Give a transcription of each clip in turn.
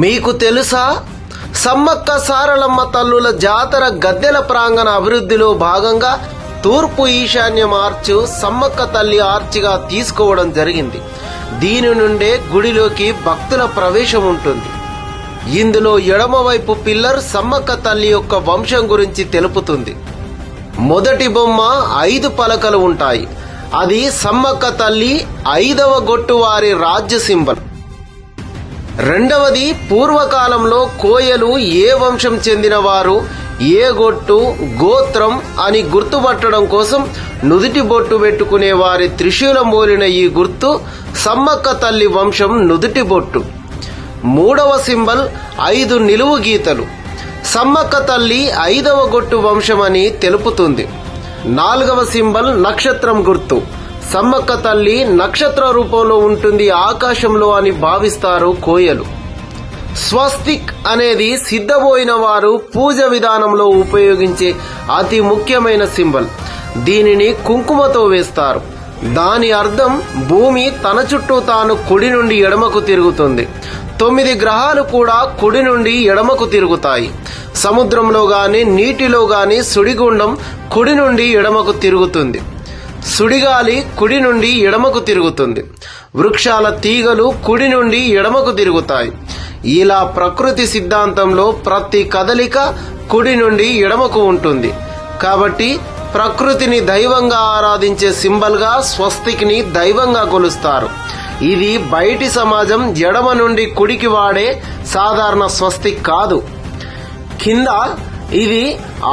మీకు తెలుసా, సమ్మక్క సారలమ్మ తల్లుల జాతర గద్దెల ప్రాంగణ అభివృద్ధిలో భాగంగా తూర్పు ఈశాన్యం ఆర్చ్ సమ్మక్క తల్లి ఆర్చిగా తీసుకోవడం జరిగింది. దీని నుండే గుడిలోకి భక్తుల ప్రవేశం ఉంటుంది. ఇందులో ఎడమవైపు పిల్లర్ సమ్మక్క తల్లి యొక్క వంశం గురించి తెలుపుతుంది. మొదటి బొమ్మ 5 పలకలు ఉంటాయి. అది సమ్మక్క తల్లి 5వ గొట్టు వారి రాజ్య సింబల్. రెండవది, పూర్వకాలంలో కోయలు ఏ వంశం చెందిన వారు, ఏ గొట్టు, గోత్రం అని గుర్తుపట్టడం కోసం నుదుటి బొట్టు పెట్టుకునే వారి త్రిశూలం పోలిన ఈ గుర్తు సమ్మక్క తల్లి వంశం నుదుటి బొట్టు. మూడవ సింబల్ 5 నిలువు గీతలు. సమ్మక్క తల్లి 5వ గొట్టు వంశమని తెలుపుతుంది. 4వ సింబల్ నక్షత్రం గుర్తు. సమ్మక్క తల్లి నక్షత్ర రూపంలో ఉంటుంది ఆకాశంలో అని భావిస్తారు కోయలు. స్వస్తిక్ అనేది సిద్ధపోయిన వారు పూజ విధానంలో ఉపయోగించే అతి ముఖ్యమైన సింబల్. దీనిని కుంకుమతో వేస్తారు. దాని అర్థం భూమి తన చుట్టూ తాను కుడి నుండి ఎడమకు తిరుగుతుంది. 9 గ్రహాలు కూడా కుడి నుండి ఎడమకు తిరుగుతాయి. సముద్రంలో గాని నీటిలో గాని సుడిగుండం కుడి నుండి ఎడమకు తిరుగుతుంది. సుడిగాలి కుడి నుండి ఎడమకు తిరుగుతుంది. వృక్షాల తీగలు కుడి నుండి ఎడమకు తిరుగుతాయి. ఇలా ప్రకృతి సిద్ధాంతంలో ప్రతి కదలిక కుడి నుండి ఎడమకు ఉంటుంది. కాబట్టి ప్రకృతిని దైవంగా ఆరాధించే సింబల్గా స్వస్తిక్ని దైవంగా కొలుస్తారు. ఇది బయటి సమాజం ఎడమ నుండి కుడికి వాడే సాధారణ స్వస్తిక్ కాదు. కింద ఇది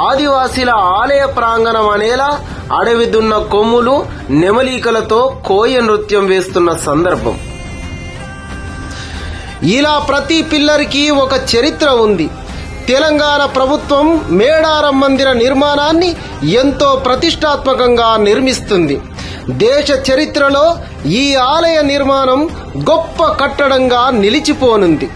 ఆదివాసీల ఆలయ ప్రాంగణం అనేలా అడవి దున్న కొమ్ములు, నెమలీకలతో కోయ నృత్యం వేస్తున్న సందర్భం. ఇలా ప్రతి పిల్లర్కి ఒక చరిత్ర ఉంది. తెలంగాణ ప్రభుత్వం మేడారం మందిర నిర్మాణాన్ని ఎంతో ప్రతిష్టాత్మకంగా నిర్మిస్తుంది. దేశ చరిత్రలో ఈ ఆలయ నిర్మాణం గొప్ప కట్టడంగా నిలిచిపోనుంది.